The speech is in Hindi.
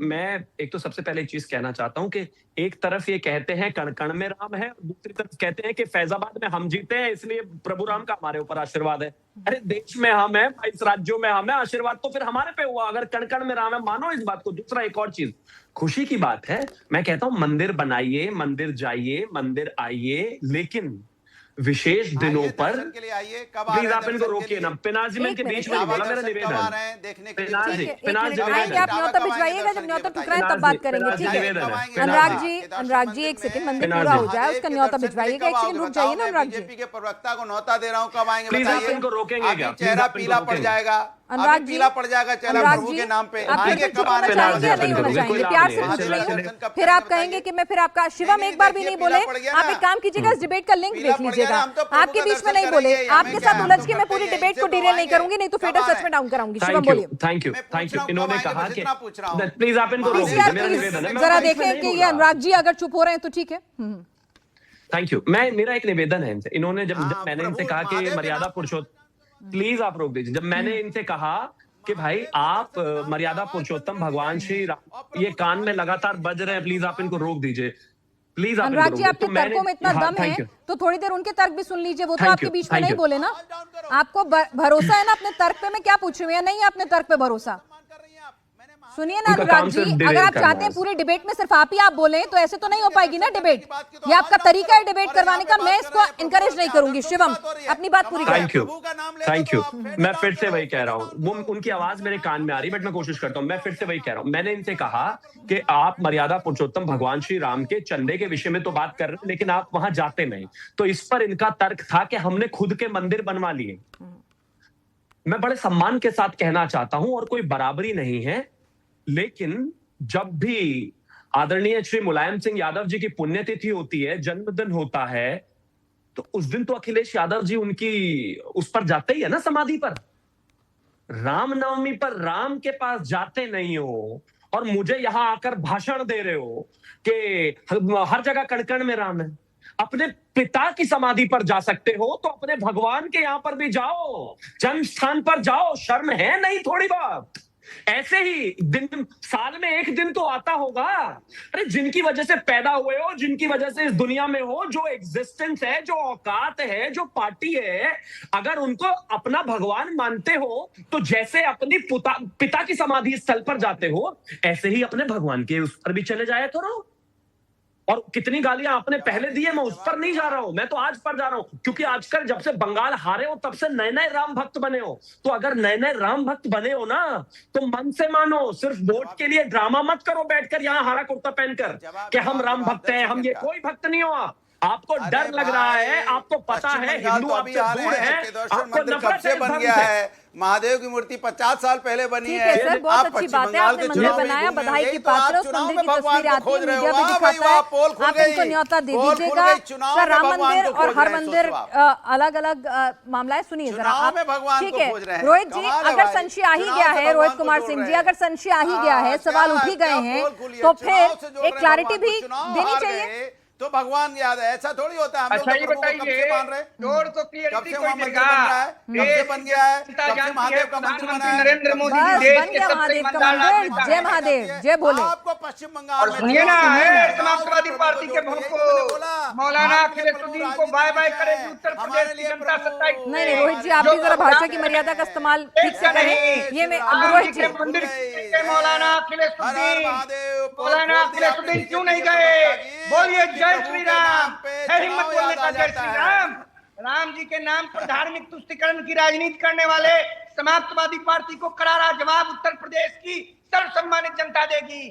मैं एक तो सबसे पहले एक चीज़ कहना चाहता हूँ कि एक तरफ ये कहते हैं कण-कण में राम है, और दूसरी तरफ कहते हैं कि फैज़ाबाद में हम जीते हैं इसलिए प्रभु राम का हमारे ऊपर आशीर्वाद है। अरे देश में हम हैं, 22 राज्यों में हम हैं, आशीर्वाद तो फिर हमारे पे हुआ अगर कण-कण में राम है, मानो इस बात को। दूसरा एक और चीज़, खुशी की बात है, मैं कहता हूँ मंदिर बनाइए, मंदिर जाइए, मंदिर आइए, लेकिन विशेष दिनों पर प्लीज आप इनको रोकिए ना। पिनाजी में इनके बीच में बोला, मेरा निवेदन आएंगे, आप न्योता भिजवाइएगा, जब न्योता टुकराए तब बात करेंगे, ठीक है। अनुराग जी एक सेकंड, मंदिर पूरा हो जाए उसका न्योता भिजवाइएगा। एक सेकंड रुक जाइए ना अनुराग जी। के प्रवक्ता को न्योता दे रहा हूँ, कब आएंगे प्लीज आप इनको रोकेंगे क्या? चेहरा पीला पड़ जाएगा, अनुराग जी पीला पड़ जाएगा चेहरा प्रभु के नाम पे। आएंगे कब आना चाहेंगे या नहीं होना चाहेंगे? प्यार से पूछ रही हूँ, फिर आप कहेंगे कि मैं फिर आपका शिवम एक बार भी नहीं बोले। आप एक काम कीजिएगा, इस डिबेट का लिंक देख लीजिएगा, आपके बीच में नहीं बोले। आपके साथ उलझ के मैं पूरी डिबेट को डिरेल नहीं करूंगी, नहीं तो फेडर सच में डाउन कराऊंगी। शिवम बोलिए। Thank you. इन्होंने कहा कि प्लीज आप इनको रोकिए, मेरा निवेदन है। जरा देखें कि ये अनुराग जी अगर चुप हो रहे हैं तो ठीक है। Thank you. मेरा एक निवेदन है इनसे। इन्होंने जब मैंने इनसे कहा कि मर्यादा पुरुषोत्तम, प्लीज आप रोक दीजिए। जब मैंने इनसे कहा कि भाई आप मर्यादा पुरुषोत्तम भगवान श्री राम, ये कान में लगातार बज रहे हैं, प्लीज आप इनको रोक दीजिए। प्लीज आप अनुराग जी, आपके तर्कों में इतना दम है तो थोड़ी देर उनके तर्क भी सुन लीजिए। वो तो आपके बीच में नहीं बोले ना। आपको भरोसा है ना अपने तर्क पे? मैं क्या पूछ रही हूँ, या नहीं है अपने तर्क पे भरोसा? सुनिए ना अनुराग जी, अगर आप चाहते हैं पूरी डिबेट में सिर्फ आप ही आप बोले तो ऐसे तो नहीं हो पाएगी ना डिबेट। ये आपका तरीका है डिबेट करवाने का, मैं इसको इनकरेज नहीं करूंगी। शिवम अपनी बात पूरी करें। Thank you. मैं फिर से वही कह रहा हूँ, वो उनकी आवाज मेरे कान में आ रही है, बट मैं कोशिश करता हूँ। मैं फिर से वही कह रहा हूँ, मैंने इनसे कहा कि आप मर्यादा पुरुषोत्तम भगवान श्री राम के चंदे के विषय में तो बात कर रहे हैं, लेकिन आप वहां जाते नहीं। तो इस पर इनका तर्क था कि हमने खुद के मंदिर बनवा लिए। मैं बड़े सम्मान के साथ कहना चाहता हूं, और कोई बराबरी नहीं है, लेकिन जब भी आदरणीय श्री मुलायम सिंह यादव जी की पुण्यतिथि होती है, जन्मदिन होता है, तो उस दिन तो अखिलेश यादव जी उनकी उस पर जाते ही है ना, समाधि पर। रामनवमी पर राम के पास जाते नहीं हो और मुझे यहां आकर भाषण दे रहे हो कि हर जगह कण-कण में राम है। अपने पिता की समाधि पर जा सकते हो तो अपने भगवान के यहां पर भी जाओ, जन्म स्थान पर जाओ। शर्म है नहीं थोड़ी बात? ऐसे ही दिन साल में एक दिन तो आता होगा। अरे जिनकी वजह से पैदा हुए हो, जिनकी वजह से इस दुनिया में हो, जो एग्जिस्टेंस है, जो औकात है, जो पार्टी है, अगर उनको अपना भगवान मानते हो तो जैसे अपनी पिता की समाधि स्थल पर जाते हो, ऐसे ही अपने भगवान के उस पर भी चले जाया करो। और कितनी गालियां आपने पहले दी है, मैं उस पर नहीं जा रहा हूं, मैं तो आज पर जा रहा हूं, क्योंकि आजकल जब से बंगाल हारे हो तब से नए नए राम भक्त बने हो। तो अगर नए नए राम भक्त बने हो ना, तो मन से मानो, सिर्फ वोट के लिए ड्रामा मत करो बैठकर यहां हरा कुर्ता पहनकर कि हम राम भक्त हैं, हम ये कोई भक्त नहीं हो। आपको डर लग रहा है, आपको पता है हिंदू आपसे दूर है, आपको नफरत से बन गया है। महादेव की मूर्ति 50 साल पहले बनी है। सर, बहुत अच्छी बात है, आपने मंदिर बनाया, बधाई की पात्र। उस मंदिर की तस्वीरें आती है, मीडिया पे दिखाता है, आप इनको न्योता दे दीजिएगा। सर, राम मंदिर और हर मंदिर अलग अलग मामला है। सुनिए जरा आप, ठीक है रोहित जी, अगर संशय आ ही गया है, रोहित कुमार सिंह जी, अगर संशय आ ही गया है, सवाल उठ ही गए हैं, तो फिर एक क्लैरिटी भी देनी चाहिए। तो भगवान याद है, ऐसा थोड़ी होता है। हम अच्छा ये बताइए, जोड़ तो क्लियरिटी कोई देगा। कब बन गया है, कब से महादेव का मंदिर बना है? नरेंद्र मोदी जी देश के सबसे ईमानदार नागरिक हैं। जय महादेव, जय बोले। आपको पश्चिम बंगाल में सुनिए ना, समाजवादी पार्टी के भक्त को मौलाना अखिलेशुद्दीन को बाय बाय करेगी उत्तर प्रदेश की जनता। 27 नहीं रोहित जी, आप भी जरा भाषा की मर्यादा का इस्तेमाल ठीक से करें। ये मैं रोहित जी, मंदिर मौलाना अखिलेशुद्दीन क्यों नहीं गए? बोलिए जय श्री राम। है हिम्मत बोलने का जय श्री राम। राम जी के नाम पर धार्मिक तुष्टीकरण की राजनीति करने वाले समाजवादी पार्टी को करारा जवाब उत्तर प्रदेश की सर्वसम्मानित जनता देगी।